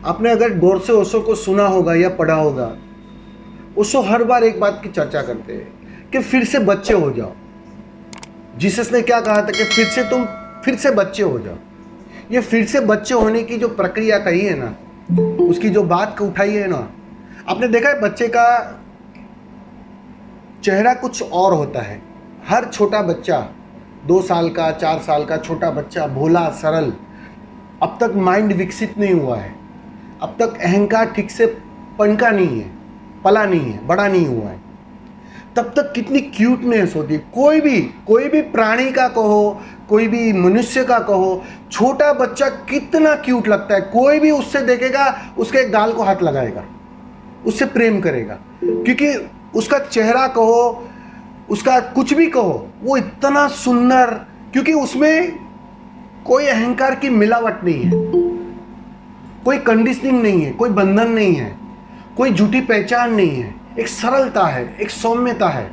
आपने अगर गौर से ओशो को सुना होगा या पढ़ा होगा, ओशो हर बार एक बात की चर्चा करते हैं कि फिर से बच्चे हो जाओ। जीसस ने क्या कहा था कि फिर से बच्चे हो जाओ। ये फिर से बच्चे होने की जो प्रक्रिया कही है ना, उसकी जो बात उठाई है ना, आपने देखा है बच्चे का चेहरा कुछ और होता है। हर छोटा बच्चा, 2 साल का, 4 साल का छोटा बच्चा, भोला सरल, अब तक माइंड विकसित नहीं हुआ है, अब तक अहंकार ठीक से पनका नहीं है, पला नहीं है, बड़ा नहीं हुआ है, तब तक कितनी क्यूटनेस होती है। कोई भी प्राणी का कहो, कोई भी मनुष्य का कहो, छोटा बच्चा कितना क्यूट लगता है। कोई भी उससे देखेगा, उसके गाल को हाथ लगाएगा, उससे प्रेम करेगा, क्योंकि उसका चेहरा कहो, उसका कुछ भी कहो, वो इतना सुंदर, क्योंकि उसमें कोई अहंकार की मिलावट नहीं है, कोई कंडीशनिंग नहीं है, कोई बंधन नहीं है, कोई झूठी पहचान नहीं है। एक सरलता है, एक सौम्यता है,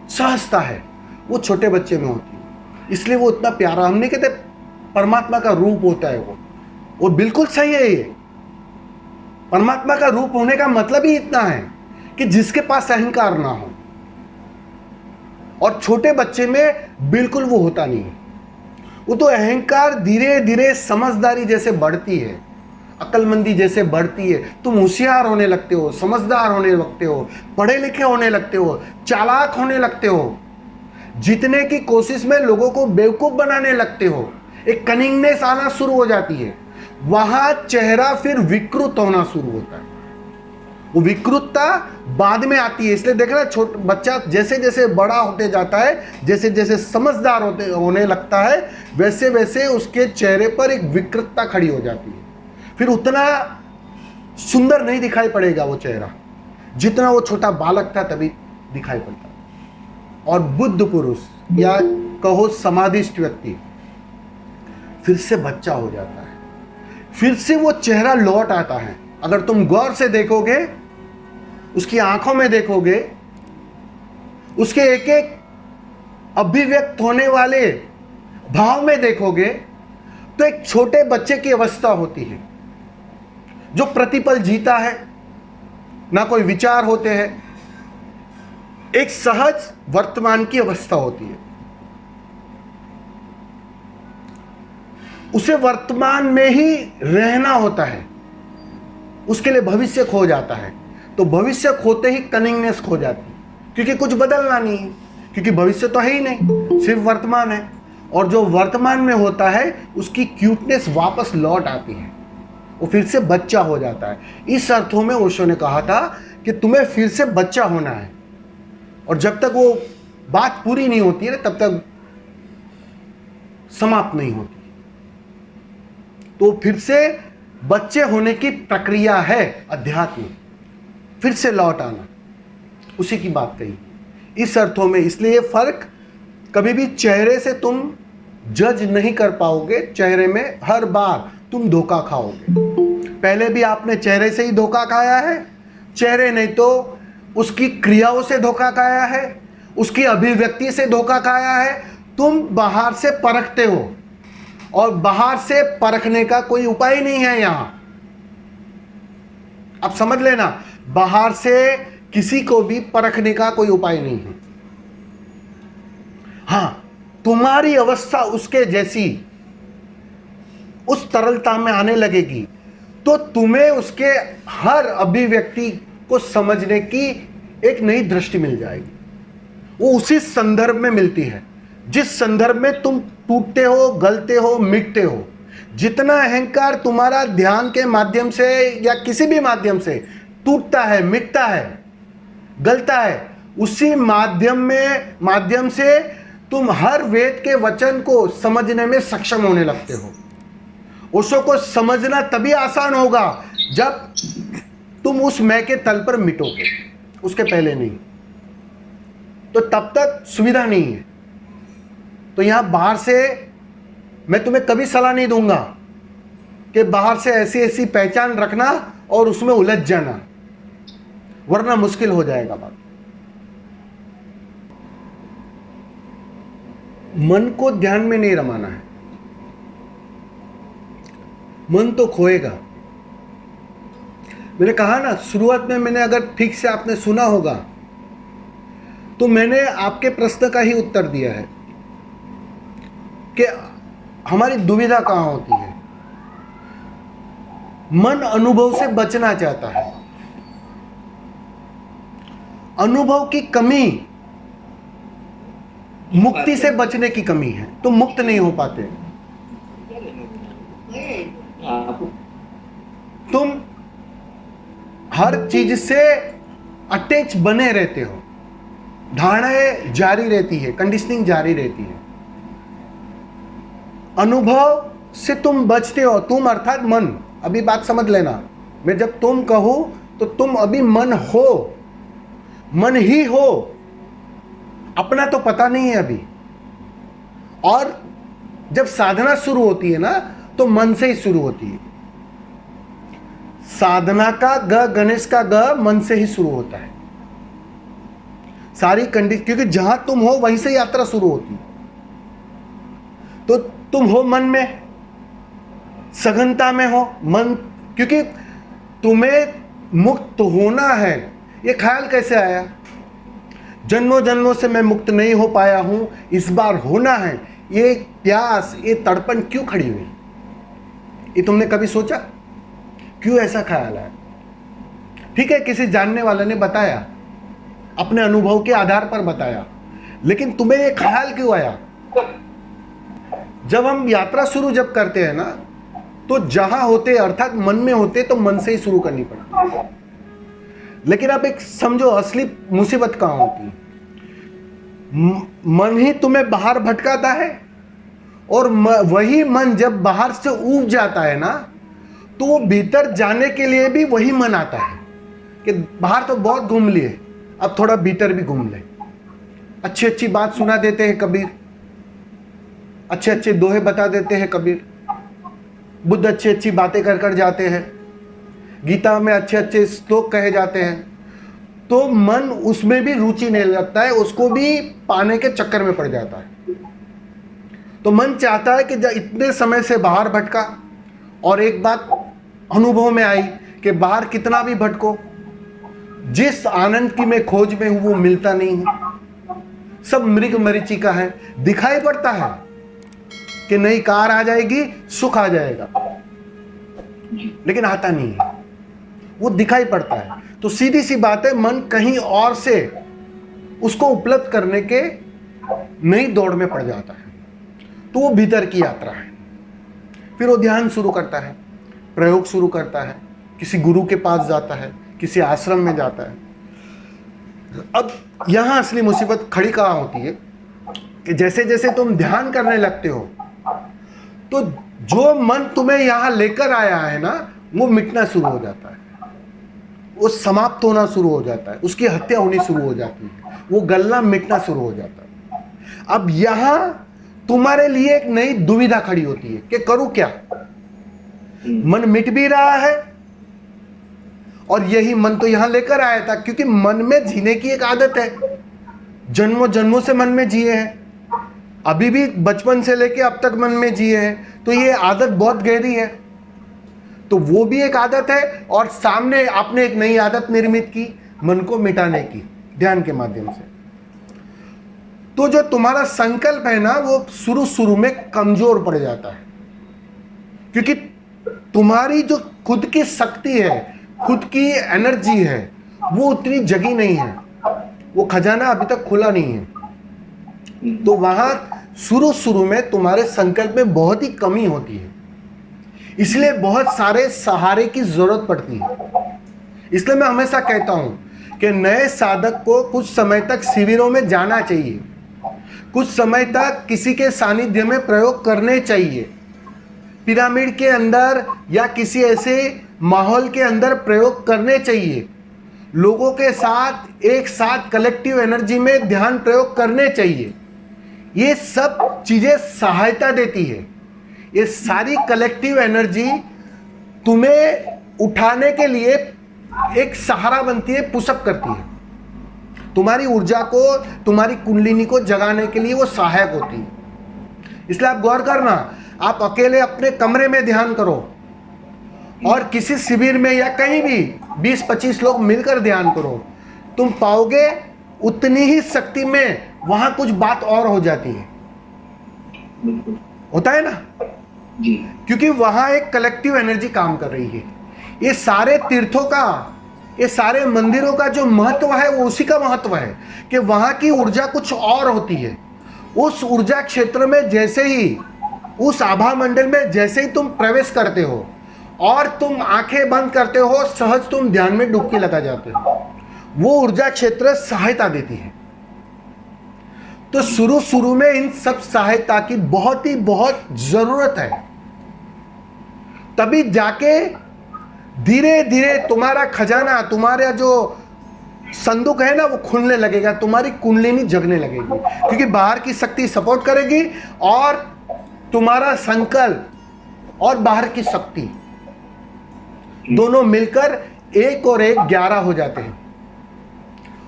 सहजता है, वो छोटे बच्चे में होती है। इसलिए वो इतना प्यारा, हमने कहते परमात्मा का रूप होता है वो बिल्कुल सही है। ये परमात्मा का रूप होने का मतलब ही इतना है कि जिसके पास अहंकार ना हो, और छोटे बच्चे में बिल्कुल वो होता नहीं है। वो तो अहंकार धीरे धीरे समझदारी जैसे बढ़ती है, अक्लमंदी जैसे बढ़ती है, तुम होशियार होने लगते हो, समझदार होने लगते हो, पढ़े लिखे होने लगते हो, चालाक होने लगते हो, जीतने की कोशिश में लोगों को बेवकूफ बनाने लगते हो, एक कनिंगनेस आना शुरू हो जाती है। वहां चेहरा फिर विकृत होना शुरू होता है। वो विकृतता बाद में आती है। इसलिए देखना, छोटा बच्चा जैसे जैसे बड़ा होते जाता है, जैसे जैसे समझदार होने लगता है, वैसे वैसे उसके चेहरे पर एक विकृतता खड़ी हो जाती है। फिर उतना सुंदर नहीं दिखाई पड़ेगा वो चेहरा, जितना वो छोटा बालक था तभी दिखाई पड़ता। और बुद्ध पुरुष या कहो समाधिष्ट व्यक्ति फिर से बच्चा हो जाता है, फिर से वो चेहरा लौट आता है। अगर तुम गौर से देखोगे, उसकी आंखों में देखोगे, उसके एक एक अभिव्यक्त होने वाले भाव में देखोगे, तो एक छोटे बच्चे की अवस्था होती है, जो प्रतिपल जीता है, ना कोई विचार होते हैं, एक सहज वर्तमान की अवस्था होती है। उसे वर्तमान में ही रहना होता है, उसके लिए भविष्य खो जाता है। तो भविष्य खोते ही कनिंगनेस खो जाती है, क्योंकि कुछ बदलना नहीं है, क्योंकि भविष्य तो है ही नहीं, सिर्फ वर्तमान है। और जो वर्तमान में होता है, उसकी क्यूटनेस वापस लौट आती है, वो फिर से बच्चा हो जाता है। इस अर्थों में ओशो ने कहा था कि तुम्हें फिर से बच्चा होना है, और जब तक वो बात पूरी नहीं होती है, तब तक समाप्त नहीं होती। तो फिर से बच्चे होने की प्रक्रिया है अध्यात्म, फिर से लौट आना, उसी की बात कही इस अर्थों में। इसलिए फर्क, कभी भी चेहरे से तुम जज नहीं कर पाओगे। चेहरे में हर बार तुम धोखा खाओगे। पहले भी आपने चेहरे से ही धोखा खाया है, चेहरे नहीं तो उसकी क्रियाओं से धोखा खाया है, उसकी अभिव्यक्ति से धोखा खाया है। तुम बाहर से परखते हो, और बाहर से परखने का कोई उपाय नहीं है यहां। अब समझ लेना, बाहर से किसी को भी परखने का कोई उपाय नहीं है। हां, तुम्हारी अवस्था उसके जैसी उस तरलता में आने लगेगी, तो तुम्हें उसके हर अभिव्यक्ति को समझने की एक नई दृष्टि मिल जाएगी। वो उसी संदर्भ में मिलती है जिस संदर्भ में तुम टूटते हो, गलते हो, मिटते हो। जितना अहंकार तुम्हारा ध्यान के माध्यम से या किसी भी माध्यम से टूटता है, मिटता है, गलता है, उसी माध्यम से तुम हर वेद के वचन को समझने में सक्षम होने लगते हो। ओशो को समझना तभी आसान होगा जब तुम उस मैं के तल पर मिटोगे, उसके पहले नहीं। तो तब तक सुविधा नहीं है। तो यहां बाहर से मैं तुम्हें कभी सलाह नहीं दूंगा कि बाहर से ऐसी ऐसी पहचान रखना और उसमें उलझ जाना, वरना मुश्किल हो जाएगा बात। मन को ध्यान में नहीं रमाना है, मन तो खोएगा। मैंने कहा ना शुरुआत में, मैंने अगर ठीक से आपने सुना होगा तो मैंने आपके प्रश्न का ही उत्तर दिया है कि हमारी दुविधा कहाँ होती है। मन अनुभव से बचना चाहता है, अनुभव की कमी मुक्ति से बचने की कमी है, तो मुक्त नहीं हो पाते। तुम हर चीज से अटैच बने रहते हो, धारणाएं जारी रहती है, कंडीशनिंग जारी रहती है, अनुभव से तुम बचते हो। तुम अर्थात मन, अभी बात समझ लेना, मैं जब तुम कहूं तो तुम अभी मन हो, मन ही हो, अपना तो पता नहीं है अभी। और जब साधना शुरू होती है ना तो मन से ही शुरू होती है। साधना का ग, गणेश का ग मन से ही शुरू होता है सारी कंडीशन, क्योंकि जहां तुम हो वहीं से यात्रा शुरू होती है। तो तुम हो मन में, सघनता में हो मन, क्योंकि तुम्हें मुक्त होना है। ये ख्याल कैसे आया? जन्मों जन्मों से मैं मुक्त नहीं हो पाया हूं, इस बार होना है। ये प्यास, ये तड़पन क्यों खड़ी हुई? ये तुमने कभी सोचा क्यों ऐसा ख्याल आया? ठीक है, किसी जानने वाले ने बताया, अपने अनुभव के आधार पर बताया, लेकिन तुम्हें ये ख्याल क्यों आया? जब हम यात्रा शुरू जब करते हैं ना, तो जहां होते अर्थात मन में होते तो मन से ही शुरू करनी पड़ती है। लेकिन आप एक समझो असली मुसीबत कहां होती है। मन ही तुम्हें बाहर भटकाता है, और वही मन जब बाहर से ऊब जाता है ना, तो वो भीतर जाने के लिए भी वही मन आता है कि बाहर तो बहुत घूम लिए, अब थोड़ा भीतर भी घूम ले। अच्छी अच्छी बात सुना देते हैं कबीर, अच्छे अच्छे दोहे बता देते हैं कबीर, बुद्ध अच्छी अच्छी बातें कर कर जाते हैं, गीता में अच्छे अच्छे श्लोक कहे जाते हैं, तो मन उसमें भी रुचि नहीं लगता है, उसको भी पाने के चक्कर में पड़ जाता है। तो मन चाहता है कि जब इतने समय से बाहर भटका, और एक बात अनुभव में आई कि बाहर कितना भी भटको, जिस आनंद की मैं खोज में हूं वो मिलता नहीं है, सब मृग मरीचिका है। दिखाई पड़ता है कि नई कार आ जाएगी, सुख आ जाएगा, लेकिन आता नहीं है, वो दिखाई पड़ता है। तो सीधी सी बात है, मन कहीं और से उसको उपलब्ध करने के नई दौड़ में पड़ जाता है। तो वो भीतर की यात्रा है। फिर वो ध्यान शुरू करता है, प्रयोग शुरू करता है, किसी गुरु के पास जाता है, किसी आश्रम में जाता है। अब यहां असली मुसीबत खड़ी कहां होती है कि जैसे जैसे तुम ध्यान करने लगते हो, तो जो मन तुम्हें यहां लेकर आया है ना, वो मिटना शुरू हो जाता है, वो समाप्त होना शुरू हो जाता है, उसकी हत्या होनी शुरू हो जाती है, वो गलना मिटना शुरू हो जाता है। अब यहां तुम्हारे लिए एक नई दुविधा खड़ी होती है कि करूं क्या? मन मिट भी रहा है, और यही मन तो यहां लेकर आया था, क्योंकि मन में जीने की एक आदत है, जन्मों जन्मों से मन में जिए हैं, अभी भी बचपन से लेके अब तक मन में जिए हैं, तो ये आदत बहुत गहरी है। तो वो भी एक आदत है, और सामने आपने एक नई आदत निर्मित की मन को मिटाने की, ध्यान के माध्यम से। तो जो तुम्हारा संकल्प है ना, वो शुरू शुरू में कमजोर पड़ जाता है, क्योंकि तुम्हारी जो खुद की शक्ति है, खुद की एनर्जी है, वो उतनी जगी नहीं है, वो खजाना अभी तक खुला नहीं है। तो वहां शुरू शुरू में तुम्हारे संकल्प में बहुत ही कमी होती है, इसलिए बहुत सारे सहारे की जरूरत पड़ती है। इसलिए मैं हमेशा कहता हूं कि नए साधक को कुछ समय तक शिविरों में जाना चाहिए, कुछ समय तक किसी के सानिध्य में प्रयोग करने चाहिए, पिरामिड के अंदर या किसी ऐसे माहौल के अंदर प्रयोग करने चाहिए, लोगों के साथ एक साथ कलेक्टिव एनर्जी में ध्यान प्रयोग करने चाहिए। ये सब चीजें सहायता देती है, ये सारी कलेक्टिव एनर्जी तुम्हें उठाने के लिए एक सहारा बनती है, पुशअप करती है, तुम्हारी ऊर्जा को, तुम्हारी कुंडलिनी को जगाने के लिए वो सहायक होती है। इसलिए आप गौर करना, आप अकेले अपने कमरे में ध्यान करो, और किसी शिविर में या कहीं भी 20-25 लोग मिलकर ध्यान करो, तुम पाओगे उतनी ही शक्ति में वहां कुछ बात और हो जाती है। होता है ना जी। क्योंकि वहां एक कलेक्टिव एनर्जी काम कर रही है। ये सारे तीर्थों का, ये सारे मंदिरों का जो महत्व है वो उसी का महत्व है कि वहां की ऊर्जा कुछ और होती है। उस ऊर्जा क्षेत्र में जैसे ही, उस आभा मंडल में जैसे ही तुम प्रवेश करते हो और तुम आंखें बंद करते हो, सहज तुम ध्यान में डुबकी लगा जाते हो, वो ऊर्जा क्षेत्र सहायता देती है। तो शुरू में इन सब सहायता की बहुत जरूरत है, तभी जाके धीरे धीरे तुम्हारा खजाना, तुम्हारा जो संदूक है ना, वो खुलने लगेगा, तुम्हारी कुंडलिनी जगने लगेगी, क्योंकि बाहर की शक्ति सपोर्ट करेगी और तुम्हारा संकल्प और बाहर की शक्ति दोनों मिलकर 1 और 1 11 हो जाते हैं।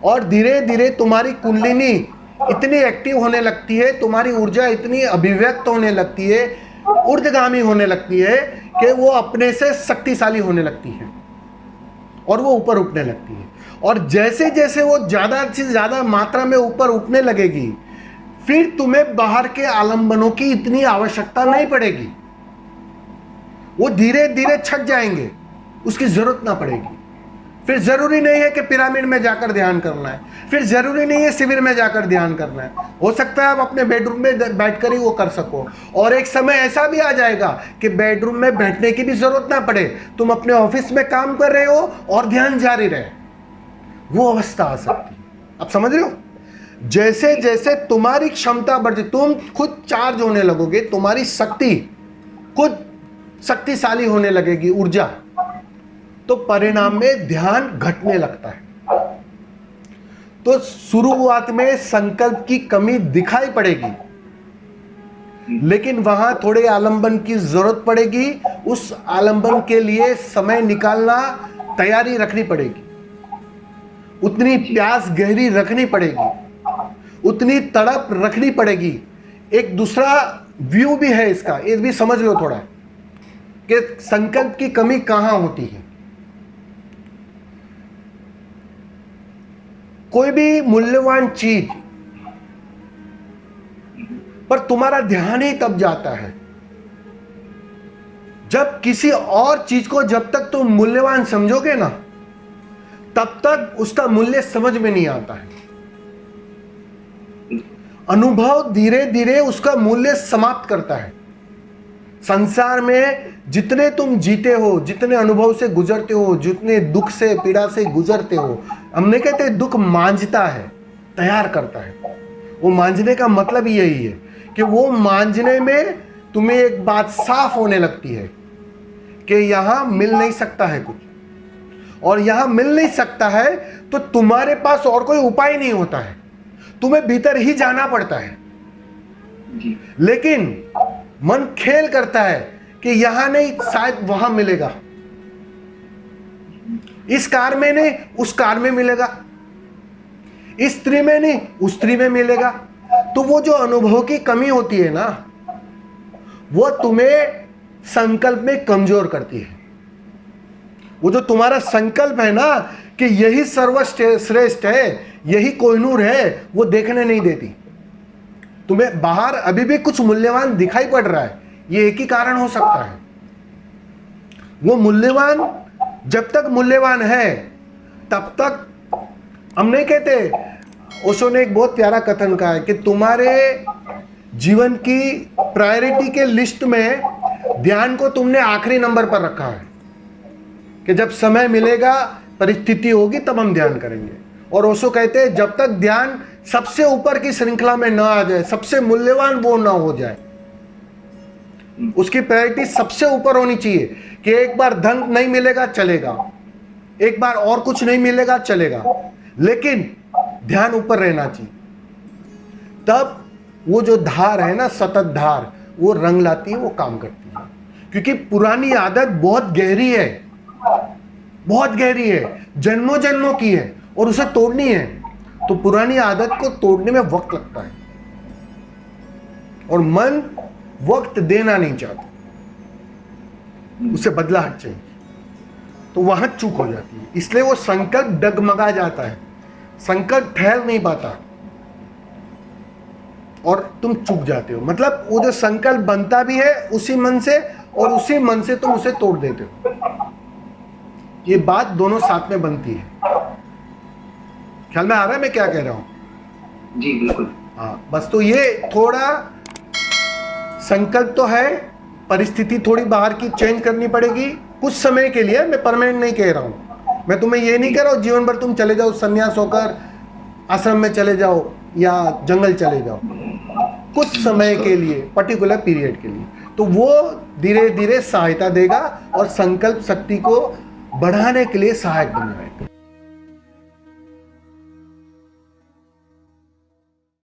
और धीरे धीरे तुम्हारी कुंडलिनी इतनी एक्टिव होने लगती है, तुम्हारी ऊर्जा इतनी अभिव्यक्त होने लगती है, ऊर्ध्वगामी होने लगती है कि वो अपने से शक्तिशाली होने लगती है और वो ऊपर उठने लगती है। और जैसे जैसे वो ज्यादा से ज्यादा मात्रा में ऊपर उठने लगेगी, फिर तुम्हें बाहर के आलंबनों की इतनी आवश्यकता नहीं पड़ेगी, वो धीरे धीरे छट जाएंगे, उसकी जरूरत ना पड़ेगी। फिर जरूरी नहीं है कि पिरामिड में जाकर ध्यान करना है, फिर जरूरी नहीं है शिविर में जाकर ध्यान करना है। हो सकता है आप अपने बेडरूम में बैठकर ही वो कर सको, और एक समय ऐसा भी आ जाएगा कि बेडरूम में बैठने की भी जरूरत ना पड़े, तुम अपने ऑफिस में काम कर रहे हो और ध्यान जारी रहे, वो अवस्था आ सकती है। आप समझ रहे हो? जैसे जैसे तुम्हारी क्षमता बढ़ती, तुम खुद चार्ज होने लगोगे, तुम्हारी शक्ति खुद शक्तिशाली होने लगेगी, ऊर्जा, तो परिणाम में ध्यान घटने लगता है। तो शुरुआत में संकल्प की कमी दिखाई पड़ेगी, लेकिन वहां थोड़े आलंबन की जरूरत पड़ेगी। उस आलंबन के लिए समय निकालना, तैयारी रखनी पड़ेगी, उतनी प्यास गहरी रखनी पड़ेगी, उतनी तड़प रखनी पड़ेगी। एक दूसरा व्यू भी है इसका, ये भी समझ लो थोड़ा कि संकल्प की कमी कहां होती है। कोई भी मूल्यवान चीज पर तुम्हारा ध्यान ही तब जाता है जब किसी और चीज को, जब तक तुम मूल्यवान समझोगे ना, तब तक उसका मूल्य समझ में नहीं आता है। अनुभव धीरे धीरे उसका मूल्य समाप्त करता है। संसार में जितने तुम जीते हो, जितने अनुभव से गुजरते हो, जितने दुख से, पीड़ा से गुजरते हो, हम नहीं कहते दुख मांझता है, तैयार करता है। वो मांझने का मतलब यही है कि वो मांझने में तुम्हें एक बात साफ होने लगती है कि यहां मिल नहीं सकता है कुछ, और यहां मिल नहीं सकता है तो तुम्हारे पास और कोई उपाय नहीं होता है, तुम्हें भीतर ही जाना पड़ता है। लेकिन मन खेल करता है कि यहां नहीं, शायद वहां मिलेगा, इस कार में नहीं उस कार में मिलेगा, इस स्त्री में नहीं उस स्त्री में मिलेगा। तो वो जो अनुभव की कमी होती है ना, वो तुम्हें संकल्प में कमजोर करती है। वो जो तुम्हारा संकल्प है ना कि यही सर्वश्रेष्ठ है, यही कोहिनूर है, वो देखने नहीं देती। तुम्हें बाहर अभी भी कुछ मूल्यवान दिखाई पड़ रहा है, ये एक ही कारण हो सकता है। वो मूल्यवान जब तक मूल्यवान है तब तक, हम नहीं कहते, ओशो ने एक बहुत प्यारा कथन कहा है कि तुम्हारे जीवन की प्रायोरिटी के लिस्ट में ध्यान को तुमने आखिरी नंबर पर रखा है कि जब समय मिलेगा, परिस्थिति होगी, तब हम ध्यान करेंगे। और ओशो कहते हैं जब तक ध्यान सबसे ऊपर की श्रृंखला में ना आ जाए, सबसे मूल्यवान वो ना हो जाए, उसकी प्रायोरिटी सबसे ऊपर होनी चाहिए कि एक बार धन नहीं मिलेगा चलेगा, एक बार और कुछ नहीं मिलेगा चलेगा, लेकिन ध्यान ऊपर रहना चाहिए। तब वो जो धार है ना, सतत धार, वो रंग लाती है, वो काम करती है। क्योंकि पुरानी आदत बहुत गहरी है, बहुत गहरी है, जन्मों जन्मों की है, और उसे तोड़नी है। तो पुरानी आदत को तोड़ने में वक्त लगता है, और मन वक्त देना नहीं चाहता, उसे बदलाहट चाहिए। तो वहां चूक हो जाती है। इसलिए वो संकल्प डगमगा जाता है, संकल्प ठहर नहीं पाता और तुम चूक जाते हो। मतलब वो जो संकल्प बनता भी है उसी मन से और उसी मन से तुम उसे तोड़ देते हो। ये बात दोनों साथ में बनती है। ख्याल में आ रहा है मैं क्या कह रहा हूं? जी बिल्कुल। हाँ, बस तो ये थोड़ा संकल्प तो है, परिस्थिति थोड़ी बाहर की चेंज करनी पड़ेगी कुछ समय के लिए। मैं परमानेंट नहीं कह रहा हूं, मैं तुम्हें ये नहीं कह रहा हूं जीवन भर तुम चले जाओ, सन्यास होकर आश्रम में चले जाओ या जंगल चले जाओ, कुछ समय के लिए, पर्टिकुलर पीरियड के लिए। तो वो धीरे धीरे सहायता देगा और संकल्प शक्ति को बढ़ाने के लिए सहायक बन जाएगा।